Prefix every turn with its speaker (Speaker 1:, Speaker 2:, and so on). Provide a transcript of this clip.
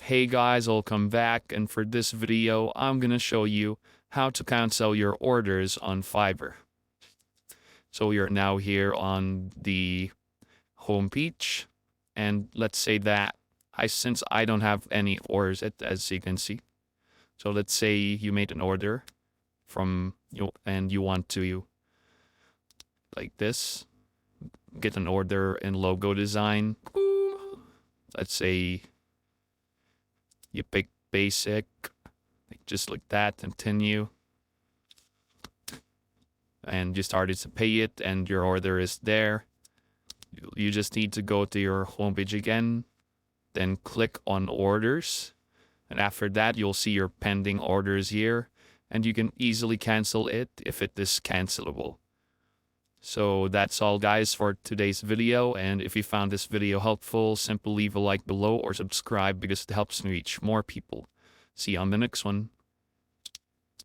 Speaker 1: Hey guys, welcome back, and for this video I'm gonna show you how to cancel your orders on Fiverr. So we are now here on the home page, and let's say that since I don't have any orders as you can see. So let's say you made an order from you and you want to like this, get an order in logo design. Let's say you pick basic, just like that, continue. And you started to pay it and your order is there. You just need to go to your homepage again, then click on orders. And after that, you'll see your pending orders here and you can easily cancel it if it is cancelable. So that's all guys for today's video, and if you found this video helpful, simply leave a like below or subscribe because it helps me reach more people. See you on the next one.